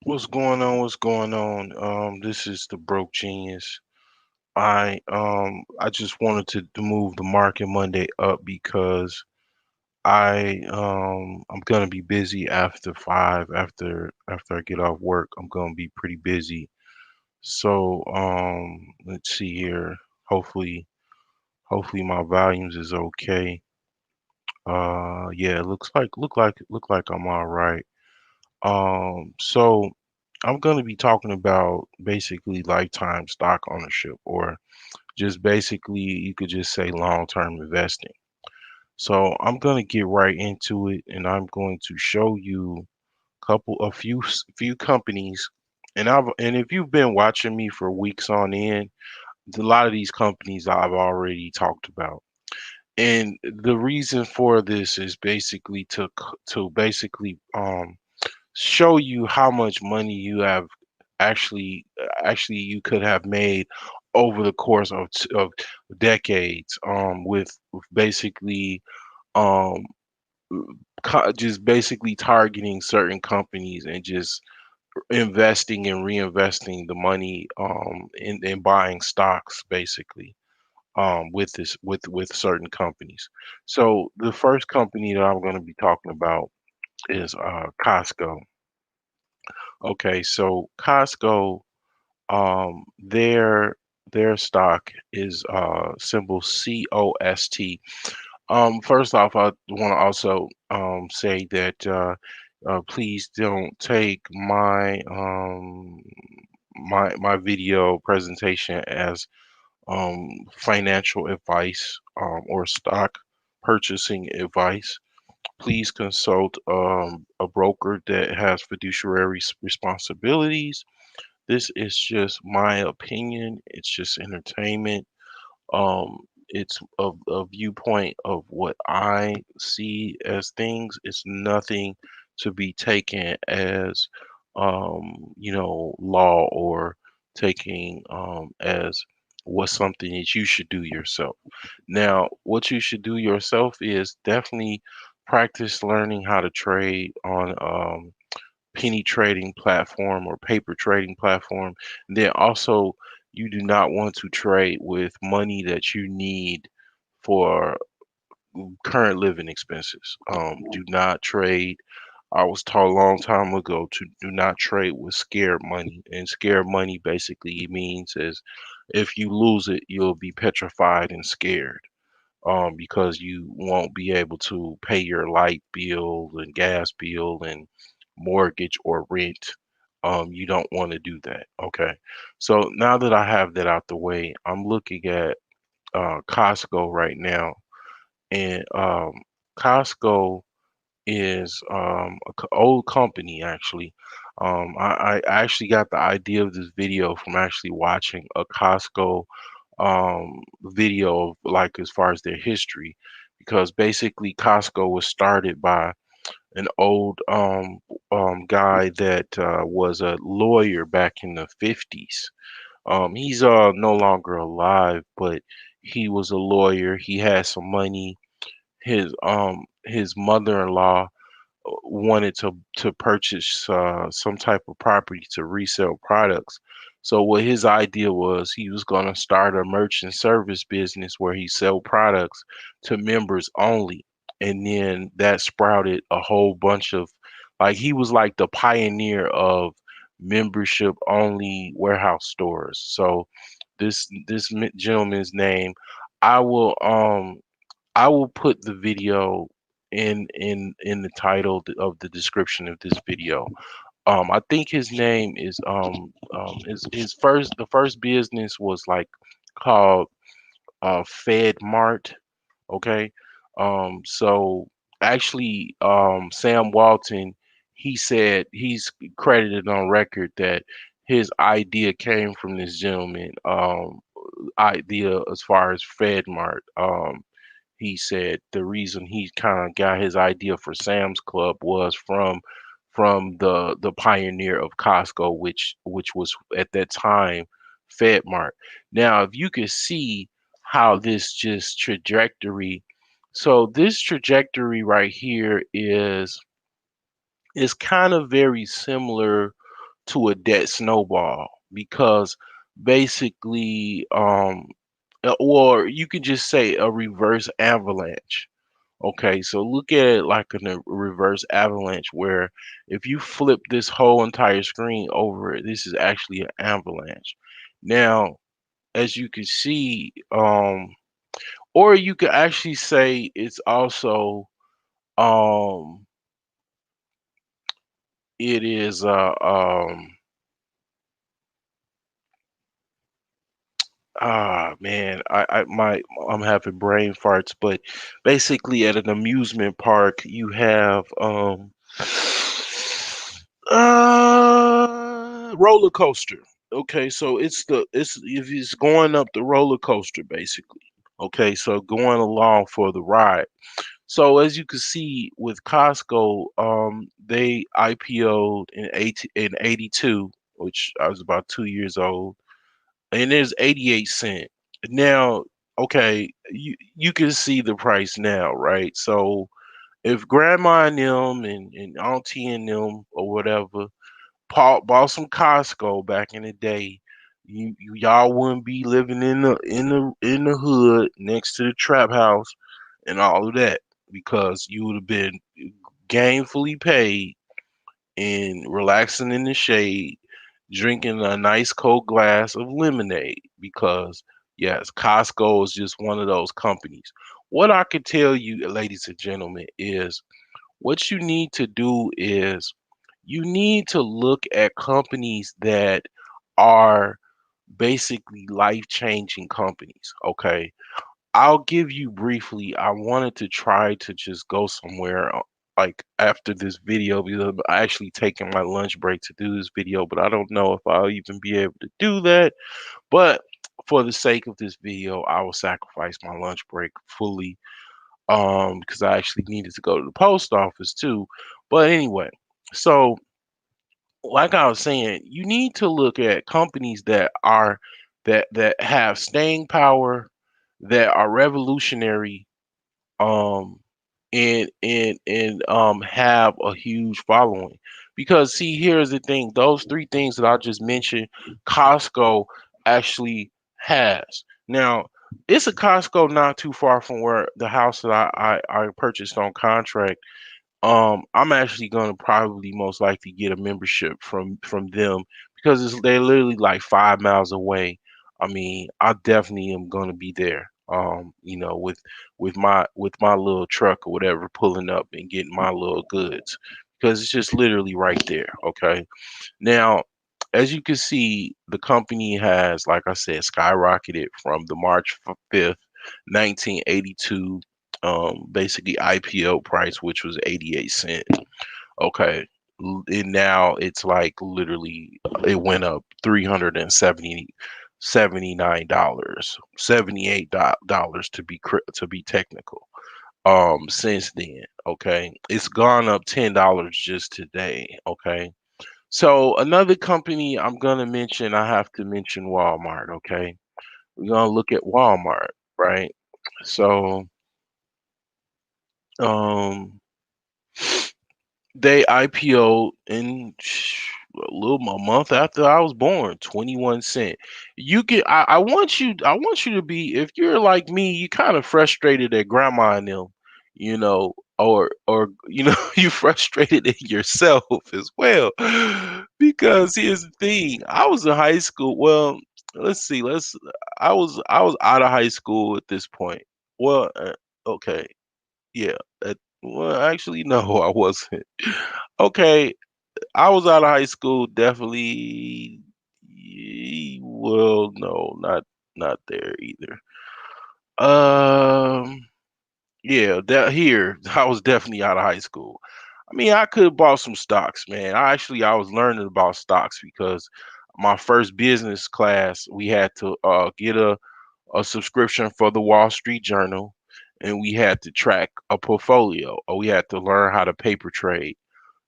What's going on? What's going on? This is the Broke Genius. I just wanted to move the market Monday up because I'm gonna be busy after 5, after I get off work. I'm gonna be pretty busy. So let's see here. Hopefully my volumes is okay. Yeah, look like I'm all right. So I'm going to be talking about basically lifetime stock ownership, or just basically you could just say long-term investing. So I'm going to get right into it, and I'm going to show you a few companies. And if you've been watching me for weeks on end, a lot of these companies I've already talked about. And the reason for this is basically to basically show you how much money you have actually you could have made over the course of decades, with basically um just basically targeting certain companies and just investing and reinvesting the money in buying stocks basically, with certain companies. So the first company that I'm going to be talking about is Costco. Okay, so Costco, their stock is symbol COST. First off, I want to also say that please don't take my video presentation as financial advice, or stock purchasing advice. Please consult a broker that has fiduciary responsibilities. This is just my opinion. It's just entertainment. It's a viewpoint of what I see as things. It's nothing to be taken as, law, or taking as what's something that you should do yourself. Now, what you should do yourself is definitely practice learning how to trade on penny trading platform or paper trading platform. And then also, you do not want to trade with money that you need for current living expenses. Do not trade. I was taught a long time ago to do not trade with scared money. And scared money basically means is if you lose it, you'll be petrified and scared, because you won't be able to pay your light bill and gas bill and mortgage or rent. You don't want to do that. Okay. So now that I have that out the way, I'm looking at Costco right now, and Costco is old company actually. I actually got the idea of this video from actually watching a Costco video of, like, as far as their history, because basically Costco was started by an old guy that was a lawyer back in the 50s. He's no longer alive, but he was a lawyer. He had some money. His mother-in-law wanted to purchase some type of property to resell products. So what his idea was, he was going to start a merchant service business where he sell products to members only. And then that sprouted a whole bunch of, like, he was like the pioneer of membership only warehouse stores. So this gentleman's name, I will um I will put the video in the title of the description of this video. I think his name is his first business was like called Fed Mart. Okay. So actually, Sam Walton, he said he's credited on record that his idea came from this gentleman. Idea as far as Fed Mart. He said the reason he kind of got his idea for Sam's Club was from the pioneer of Costco, which was at that time FedMart. Now, if you could see how this just trajectory, so this trajectory right here is kind of very similar to a debt snowball because basically, or you could just say a reverse avalanche. Okay, so look at it like a reverse avalanche where if you flip this whole entire screen over, this is actually an avalanche. Now, as you can see, or you could actually say it's also, um, it is, man, I'm having brain farts, but basically at an amusement park, you have, roller coaster. Okay, so it's going up the roller coaster basically. Okay, so going along for the ride. So as you can see with Costco, they IPO'd in 82, which I was about 2 years old, and it's 88 cent. Now, okay, you can see the price now, right? So if grandma and them and auntie and them or whatever bought some Costco back in the day, y'all wouldn't be living in the hood next to the trap house and all of that because you would have been gainfully paid and relaxing in the shade, drinking a nice cold glass of lemonade because yes, Costco is just one of those companies. What I could tell you, ladies and gentlemen, is what you need to do is you need to look at companies that are basically life-changing companies. Okay. I'll give you briefly. I wanted to try to just go somewhere like after this video because I'm actually taking my lunch break to do this video, but I don't know if I'll even be able to do that. But for the sake of this video, I will sacrifice my lunch break fully because I actually needed to go to the post office too. But anyway, so like I was saying, you need to look at companies that have staying power, that are revolutionary, um, and have a huge following. Because see, here's the thing: those three things that I just mentioned, Costco actually has. Now, it's a Costco not too far from where the house that I purchased on contract. I'm actually gonna probably most likely get a membership from them because they're literally like 5 miles away. I mean, I definitely am gonna be there. With my little truck or whatever, pulling up and getting my little goods because it's just literally right there. Okay. Now, as you can see, the company has, like I said, skyrocketed from the March 5th, 1982, basically IPO price, which was 88 cent. Okay. And now it's like literally it went up 379 dollars, $78 to be technical. Since then, okay, it's gone up $10 just today. Okay, so another company I'm gonna mention, I have to mention Walmart. Okay, we're gonna look at Walmart, right? So, um, they IPO in a month after I was born, 21 cent. I want you to be, if you're like me, you kind of frustrated at grandma and them, or you frustrated at yourself as well. Because here's the thing, I was in high school. Well, let's see, I was out of high school at this point. Well, okay, yeah. Well, actually, no, I wasn't. Okay, I was out of high school, definitely. Well, no, not there either. Um, yeah, that here, I was definitely out of high school. I mean, I could have bought some stocks, man. I was learning about stocks because my first business class, we had to get a subscription for the Wall Street Journal, and we had to track a portfolio, or we had to learn how to paper trade.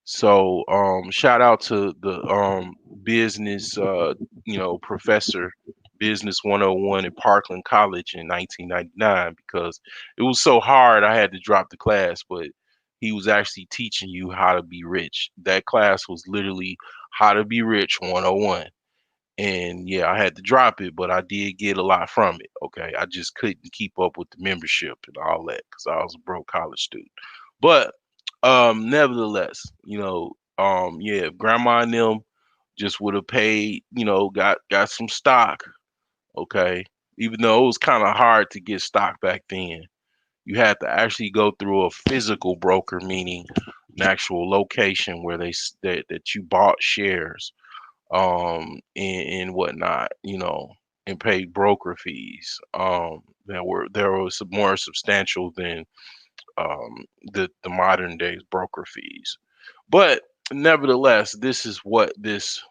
So, shout out to the business, professor, Business 101 at Parkland College in 1999 because it was so hard I had to drop the class. But he was actually teaching you how to be rich. That class was literally How to Be Rich 101. And yeah, I had to drop it, but I did get a lot from it. Okay. I just couldn't keep up with the membership and all that because I was a broke college student. But nevertheless, yeah, if grandma and them just would have paid, got some stock, okay. Even though it was kind of hard to get stock back then, you had to actually go through a physical broker, meaning an actual location where that you bought shares, and whatnot, and paid broker fees, that were more substantial than the modern days broker fees. But nevertheless, this is what this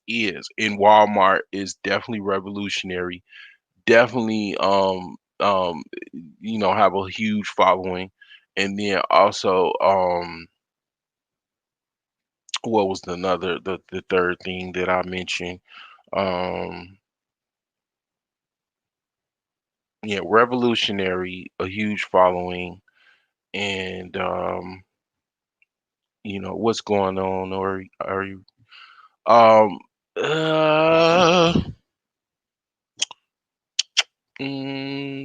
is. And Walmart is definitely revolutionary. Definitely, have a huge following. And then also, what was the third thing that I mentioned? Um, yeah, revolutionary, a huge following, and what's going on, or are you um uh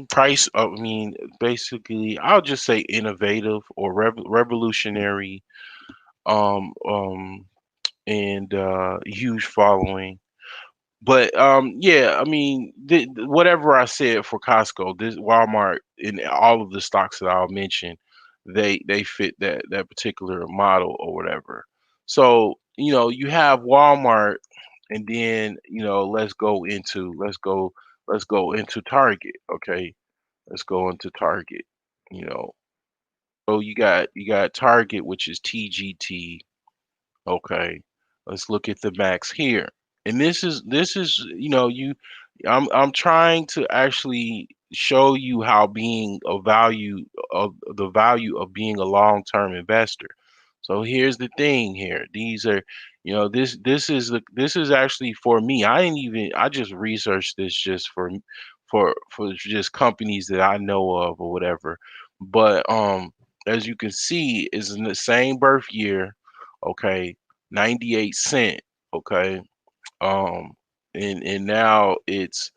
price, I mean, basically I'll just say innovative or revolutionary, um um and huge following. But yeah, I mean, whatever I said for Costco, this Walmart, and all of the stocks that I'll mention, they fit that particular model or whatever. So you have Walmart, and then let's go into Target. Okay, let's go into Target. You know, so you got Target, which is TGT. Okay, let's look at the max here. And this is I'm trying to actually show you how being a value of the value of being a long-term investor. So here's the thing here. These are, this is actually for me. I just researched this just for just companies that I know of or whatever. But as you can see, is in the same birth year, okay, 98 cent, okay, um and now it's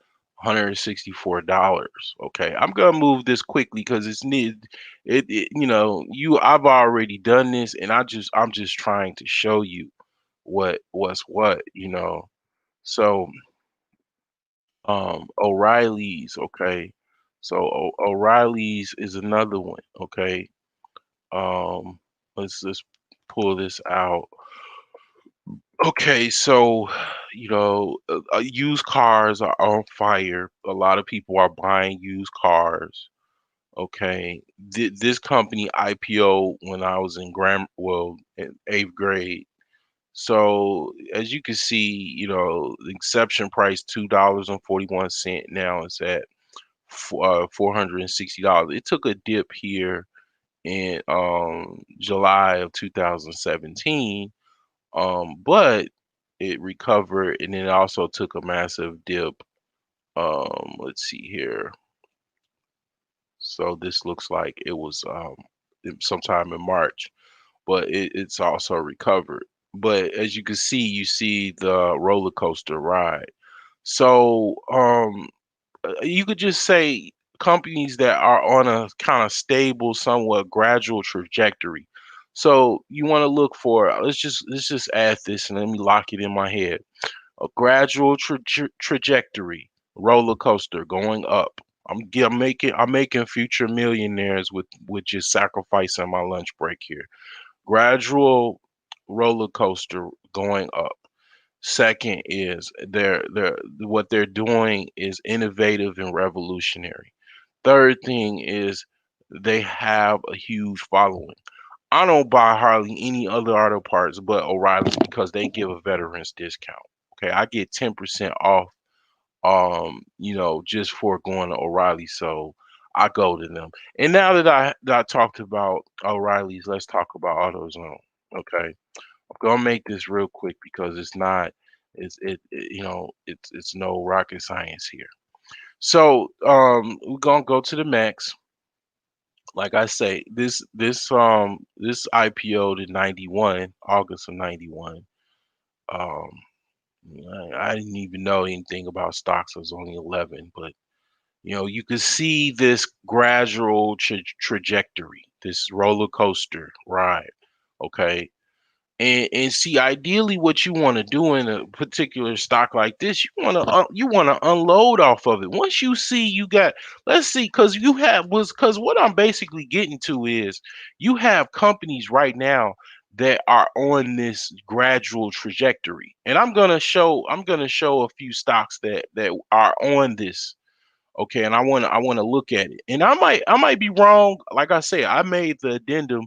$164. Okay, I'm gonna move this quickly because it's need it you know you I've already done this, and I'm just trying to show you what's what. So O'Reilly's, okay, so O'Reilly's is another one. Okay, um let's pull this out. Okay, so used cars are on fire. A lot of people are buying used cars. Okay, this company IPO when I was in eighth grade. So as you can see, the exception price $2.41. Now it's at $460. It took a dip here in July of 2017, but it recovered, and then it also took a massive dip. Let's see here. So this looks like it was sometime in March, but it's also recovered. But as you can see, you see the roller coaster ride. So you could just say companies that are on a kind of stable, somewhat gradual trajectory. So you want to look for, let's just add this and let me lock it in my head. A gradual trajectory, roller coaster going up. I'm making future millionaires with just sacrificing my lunch break here. Gradual roller coaster going up. Second is what they're doing is innovative and revolutionary. Third thing is they have a huge following. I don't buy hardly any other auto parts but O'Reilly's because they give a veterans discount. Okay, I get 10% off, just for going to O'Reilly. So I go to them. And now that I talked about O'Reilly's, let's talk about AutoZone. Okay. I'm gonna make this real quick because it's no rocket science here. So we're gonna go to the max. like I say, this IPO'd in 91, August of 91. Um, I didn't even know anything about stocks. I was only 11, but you could see this gradual trajectory, this roller coaster ride. Okay, and see, ideally, what you want to do in a particular stock like this, you want to unload off of it. Once you see you got, let's see, because what I'm basically getting to is you have companies right now that are on this gradual trajectory, and I'm gonna show a few stocks that are on this. Okay, and I want to look at it. And I might be wrong. Like I say, I made the addendum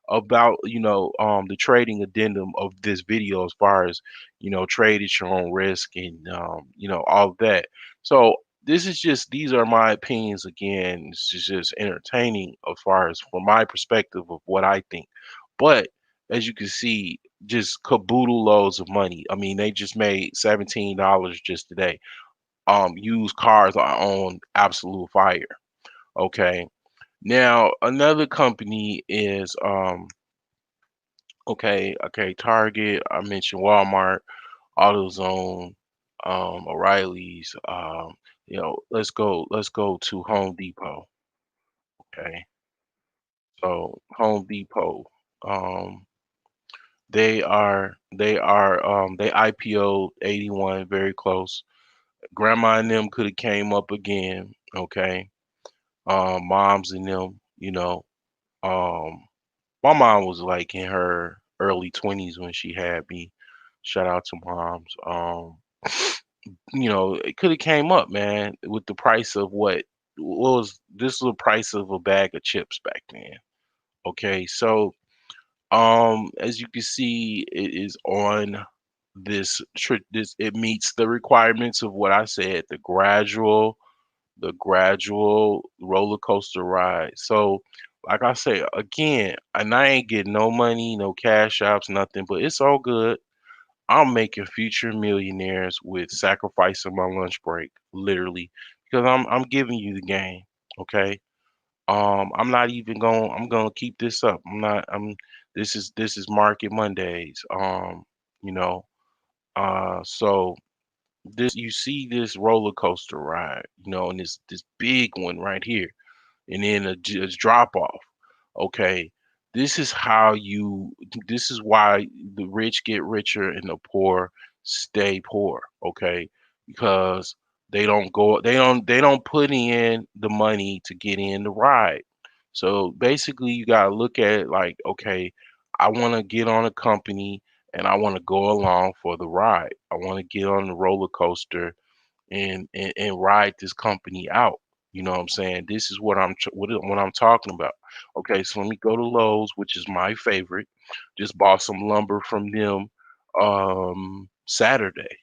about, the trading addendum of this video as far as, trade at your own risk and all of that. So these are my opinions again. It's just entertaining as far as from my perspective of what I think. But as you can see, just caboodle loads of money. I mean, they just made $17 just today. Used cars are on absolute fire. Okay. Now another company is okay, Target, I mentioned Walmart, AutoZone, O'Reilly's, let's go to Home Depot. Okay. So Home Depot, um they IPO 81, very close. Grandma and them could have came up again. Okay. Moms and them, um, my mom was like in her early 20s when she had me. Shout out to moms. It could have came up, man, with the price of what was this was the price of a bag of chips back then. Okay, so as you can see, it is on this it meets the requirements of what I said, the gradual roller coaster ride. So, like I say again, and I ain't getting no money, no cash apps, nothing, but it's all good. I'm making future millionaires with sacrificing my lunch break, literally, because I'm giving you the game. Okay. I'm not even going. I'm gonna keep this up. I'm not. I'm. This is Market Mondays. You know. So this you see this roller coaster ride, and this big one right here, and then a drop off. Okay, this is how you. This is why the rich get richer and the poor stay poor. Okay, because they don't put in the money to get in the ride. So basically, you gotta look at it like, okay, I want to get on a company and I want to go along for the ride. I want to get on the roller coaster and ride this company out. You know what I'm saying? This is what I'm talking about. Okay, so let me go to Lowe's, which is my favorite. Just bought some lumber from them Saturday.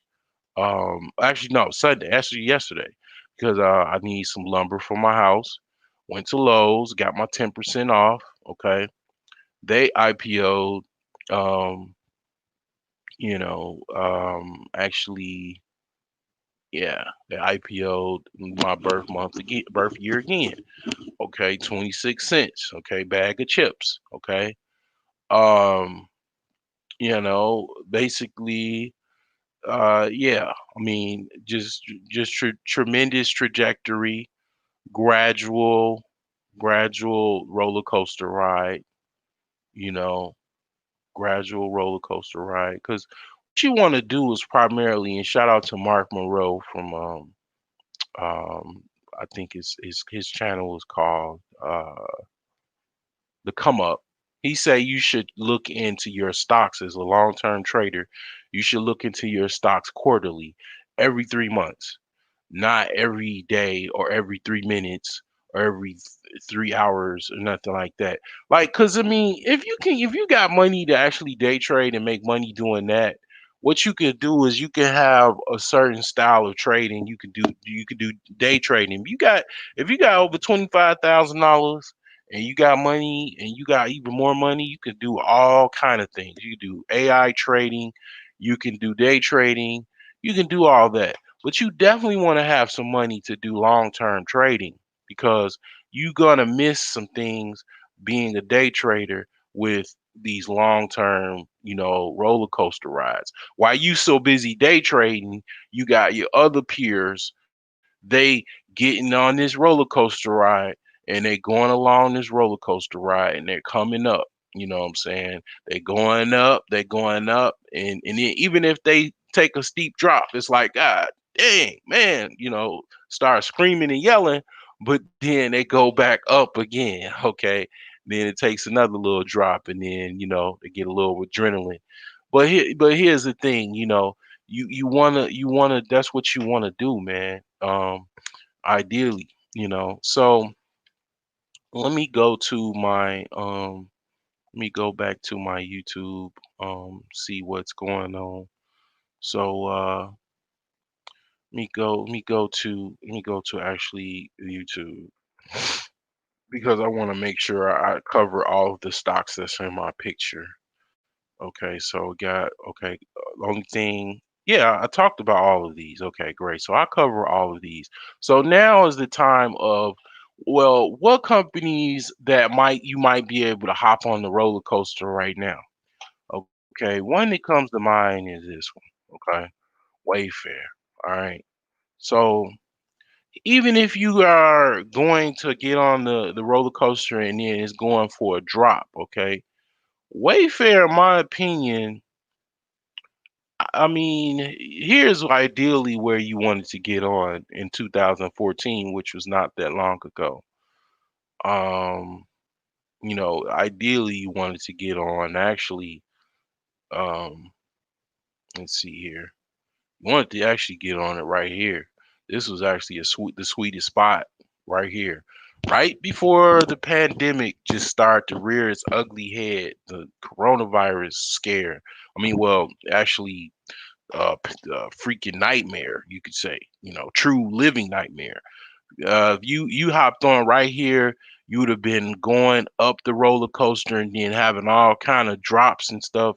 Actually no, Sunday. Actually yesterday, because I need some lumber for my house. Went to Lowe's, got my 10% off. Okay, they IPO'd. Um, actually, yeah, they IPO'd my birth year again. Okay, 26 cents. Okay, bag of chips. Okay. Um, basically, yeah, I mean, just tremendous trajectory, gradual, gradual roller coaster ride, you know, gradual roller coaster ride. Because what you want to do is primarily, and shout out to Mark Monroe from I think his channel is called The Come Up. He say you should look into your stocks as a long-term trader. You should look into your stocks quarterly, every 3 months, not every day or every 3 minutes or every 3 hours or nothing like that. Like, cause I mean, if you got money to actually day trade and make money doing that, what you could do is you can have a certain style of trading. You could do day trading. If you got over $25,000 and you got money and you got even more money, you can do all kind of things. You can do AI trading, you can do day trading, you can do all that. But you definitely want to have some money to do long-term trading because you're gonna miss some things being a day trader with these long-term, roller coaster rides. While you so busy day trading, you got your other peers, they getting on this roller coaster ride, and they going along this roller coaster ride, and they're coming up. You know what I'm saying? They're going up, and then even if they take a steep drop, it's like, God dang, man, start screaming and yelling, but then they go back up again. Okay. Then it takes another little drop, and then, they get a little adrenaline. But here's the thing, you wanna that's what you wanna do, man. Ideally, So let me go to my let me go back to my YouTube, see what's going on. So let me go to actually YouTube, because I want to make sure I cover all of the stocks that's in my picture. Okay, so only thing, yeah, I talked about all of these. Okay, great. So I cover all of these. So now is the time of, well, what companies that might be able to hop on the roller coaster right now? Okay, one that comes to mind is this one. Okay, Wayfair. All right. So even if you are going to get on the roller coaster and then it's going for a drop, okay, Wayfair, in my opinion, I mean, here's ideally where you wanted to get on in 2014, which was not that long ago. Um, Ideally you wanted to get on actually, um, let's see here. You wanted to actually get on it right here. This was actually the sweetest spot right here. Right before the pandemic just started to rear its ugly head, the coronavirus scare. I mean, well, actually, freaking nightmare, you could say, true living nightmare. If you hopped on right here, you would have been going up the roller coaster and then having all kind of drops and stuff.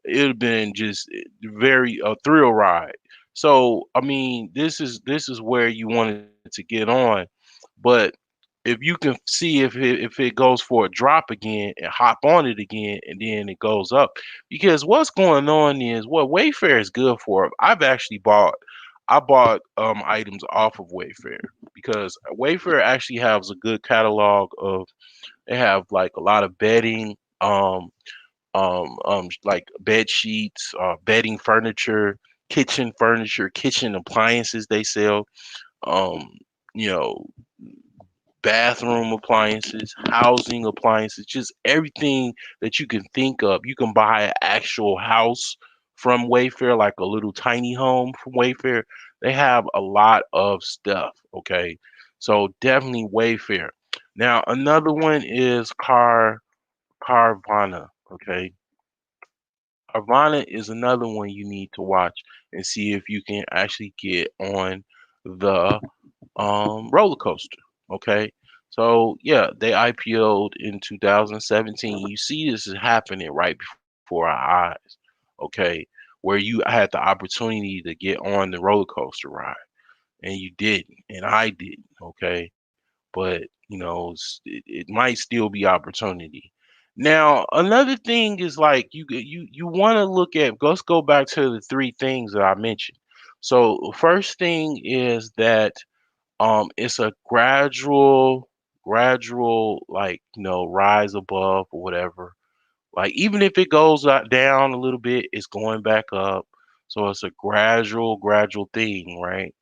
It would have been just very a thrill ride. So I mean, this is where you wanted to get on, but if you can see if it goes for a drop again and hop on it again and then it goes up, because what's going on is what Wayfair is good for. I bought items off of Wayfair because Wayfair actually has a good catalog of. They have like a lot of bedding, like bed sheets, bedding furniture, kitchen appliances they sell, um, you know, bathroom appliances, housing appliances, just everything that you can think of. You can buy an actual house from Wayfair, like a little tiny home from Wayfair. They have a lot of stuff, okay? So definitely Wayfair. Now another one is Carvana, okay? Carvana is another one you need to watch and see if you can actually get on the roller coaster. Okay. So yeah, they IPO'd in 2017. You see this is happening right before our eyes. Okay. Where you had the opportunity to get on the roller coaster ride and you didn't, and I didn't. Okay. But it might still be opportunity. Now, another thing is like you want to look at. Let's go back to the three things that I mentioned. So, first thing is that it's a gradual, like, rise above or whatever. Like, even if it goes down a little bit, it's going back up. So it's a gradual thing, right?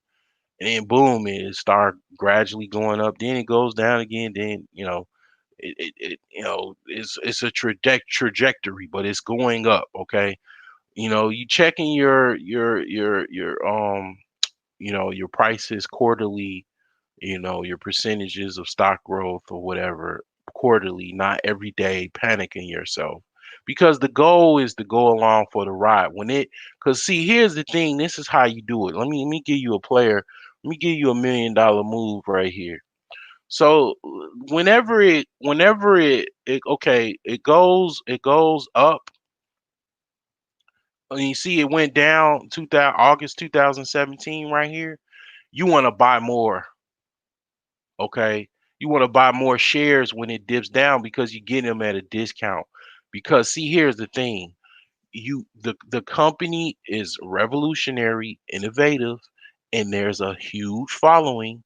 And then boom, it start gradually going up. Then it goes down again. Then it's a trajectory, but it's going up. Okay, you checking your prices quarterly, your percentages of stock growth or whatever quarterly, not every day panicking yourself. Because the goal is to go along for the ride. Because see, here's the thing. This is how you do it. Let me give you a player. Let me give you $1 million move right here. So whenever it okay, it goes up, and you see it went down 2000 August 2017 right here. You want to buy more, okay? You want to buy more shares when it dips down because you get them at a discount. Because see, here's the thing. The company is revolutionary, innovative, and there's a huge following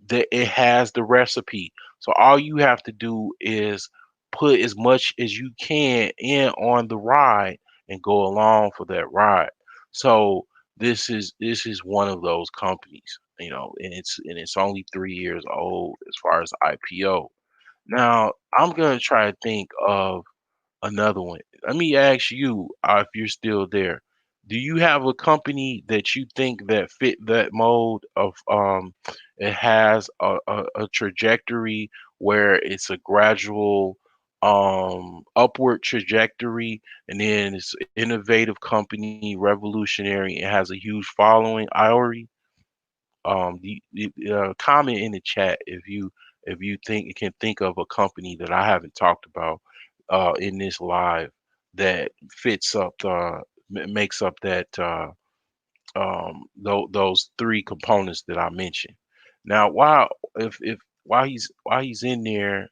that it has the recipe. So all you have to do is put as much as you can in on the ride and go along for that ride. So this is one of those companies, and it's only 3 years old as far as IPO. Now I'm gonna try to think of another one. Let me ask you, if you're still there. Do you have a company that you think that fit that mold of it has a trajectory where it's a gradual upward trajectory, and then it's an innovative company, revolutionary, and has a huge following? Iori, comment in the chat if you think of a company that I haven't talked about in this live that fits up makes up that those three components that I mentioned. Now, if while he's in there,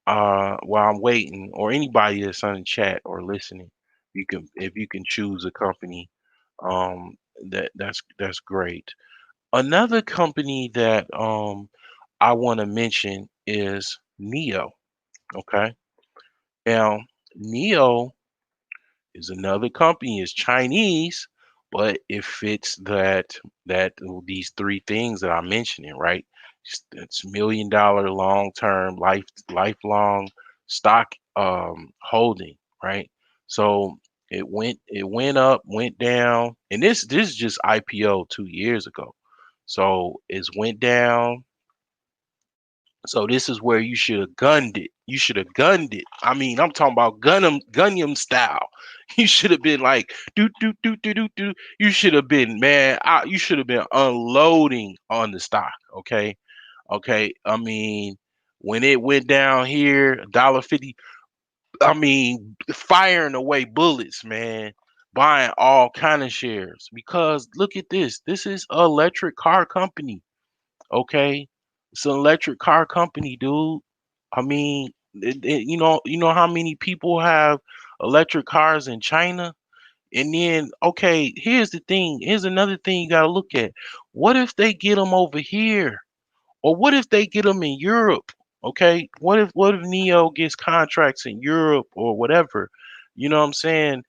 while I'm waiting, or anybody that's on the chat or listening, if you can choose a company, that's great. Another company that I want to mention is Neo. Okay. Now, Neo is another company. It's Chinese, but it fits that these three things that I'm mentioning, right? It's $1 million long term, lifelong stock holding, right? So it went up, went down, and this just IPO 2 years ago. So it's went down. So this is where you should have gunned it. You should have gunned it. I mean, I'm talking about Gundam style. You should have been like do do do do do do. You should have been, man. You should have been unloading on the stock. Okay, okay. I mean, when it went down here, $1.50. I mean, firing away bullets, man. Buying all kind of shares because look at this. This is an electric car company. Okay, it's an electric car company, dude. I mean, you know how many people have electric cars in China? And then, okay, here's the thing. Here's another thing you gotta look at. What if they get them over here? Or what if they get them in Europe? Okay, what if Neo gets contracts in Europe or whatever? You know what I'm saying?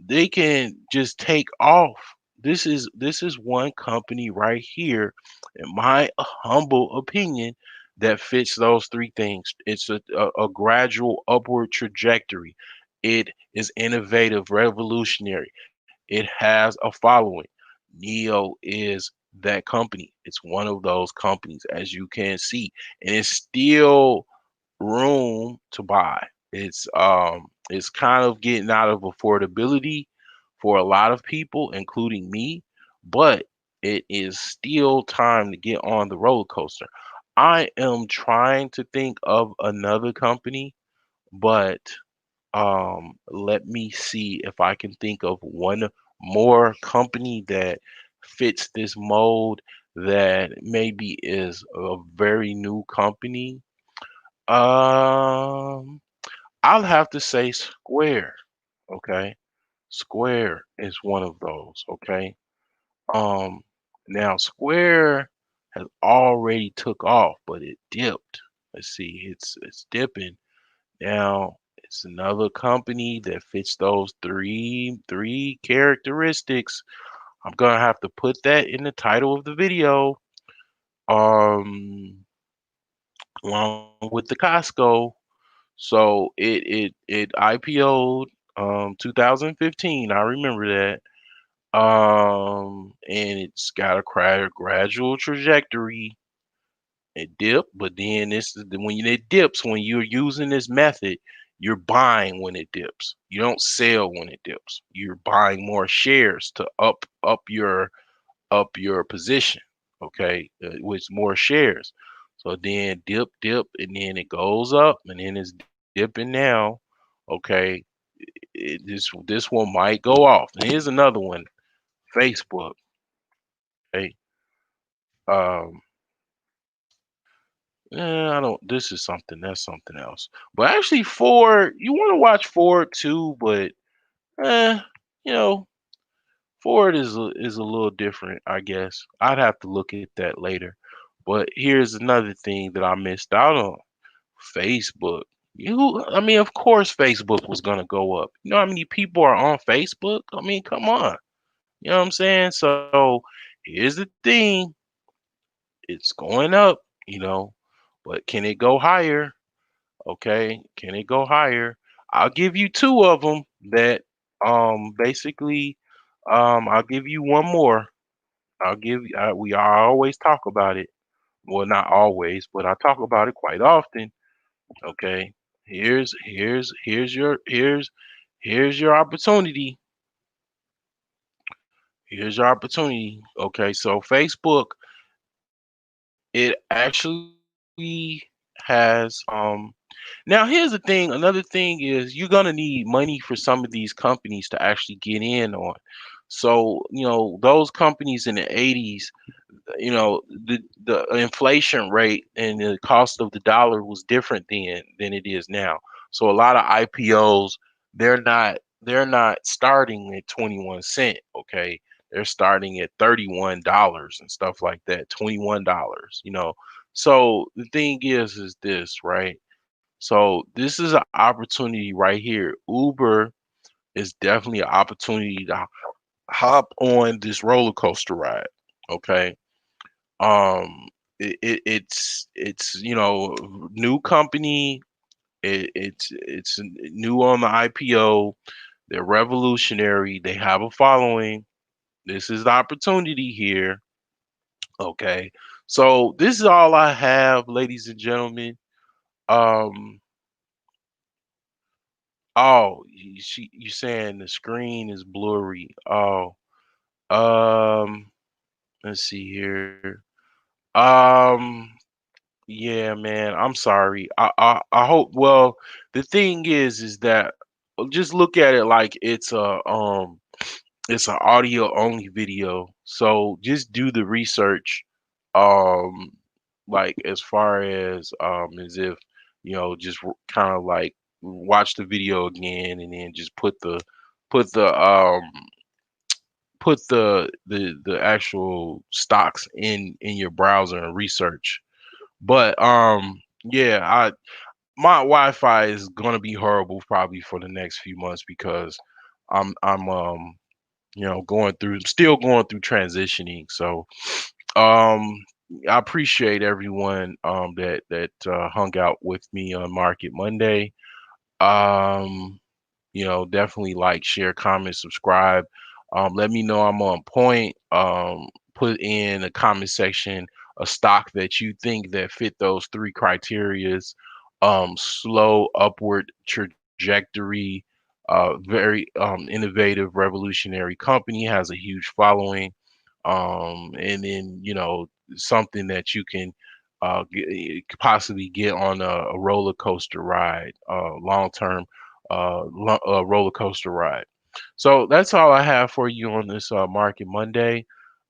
They can just take off. This is one company right here, in my humble opinion, that fits those three things. It's a gradual upward trajectory. It is innovative, revolutionary. It has a following. Neo is that company. It's one of those companies, as you can see, and it's still room to buy. It's kind of getting out of affordability for a lot of people, including me, but it is still time to get on the roller coaster. I am trying to think of another company, but let me see if I can think of one more company that fits this mold that maybe is a very new company. Um, I'll have to say Square. Okay. Square is one of those. Okay. Um, Now Square has already took off, but it dipped. Let's see, it's dipping. Now it's another company that fits those three characteristics. I'm gonna have to put that in the title of the video. Um, Along with the Costco. So it IPO'd 2015. I remember that. And it's got a gradual trajectory. It dipped, but then when it dips, when you're using this method, you're buying when it dips. You don't sell when it dips. You're buying more shares to up your position. Okay, with more shares. So then dip, and then it goes up, and then it's dipping now. Okay, this one might go off. And here's another one, Facebook. Okay, um, I don't. This is something. That's something else. But actually, Ford. You want to watch Ford too, but eh, you know, Ford is a little different, I guess. I'd have to look at that later. But here's another thing that I missed out on. Facebook. I mean, of course Facebook was gonna go up. You know how many people are on Facebook? I mean, come on. You know what I'm saying? So here's the thing. It's going up, but can it go higher? Okay. Can it go higher? I'll give you two of them that basically I'll give you one more. I always talk about it. Well, not always, but I talk about it quite often. Okay. Here's your opportunity. Here's your opportunity. Okay. So Facebook, it actually has now here's the thing. Another thing is you're gonna need money for some of these companies to actually get in on. So, those companies in the 80s, the inflation rate and the cost of the dollar was different then than it is now. So a lot of IPOs, they're not starting at 21 cent, okay? They're starting at $31 and stuff like that, $21. So the thing is this, right? So this is an opportunity right here. Uber is definitely an opportunity to hop on this roller coaster ride, okay? Um, it's new company. It's new on the IPO. They're revolutionary. They have a following. This is the opportunity here. Okay, so this is all I have, ladies and gentlemen. Um, you saying the screen is blurry? Oh, um, let's see here. Um, Yeah, man, I'm sorry. I hope the thing is that just look at it like it's an audio only video. So just do the research um like as far as if just kind of like watch the video again and then just put the the actual stocks in your browser and research. But yeah, I my Wi-Fi is gonna be horrible probably for the next few months because I'm still going through transitioning. So um I appreciate everyone that hung out with me on Market Monday. Um definitely like, share, comment, subscribe. Let me know I'm on point. Put in the comment section a stock that you think that fit those three criterias. Slow upward trajectory, very innovative, revolutionary company, has a huge following. And then something that you can possibly get on a roller coaster ride, long term roller coaster ride. So that's all I have for you on this Market Monday.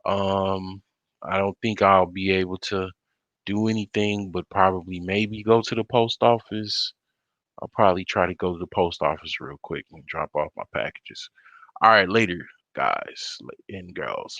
Um, I don't think I'll be able to do anything, but probably maybe go to the post office. I'll probably try to go to the post office real quick and drop off my packages. All right, later, guys and girls.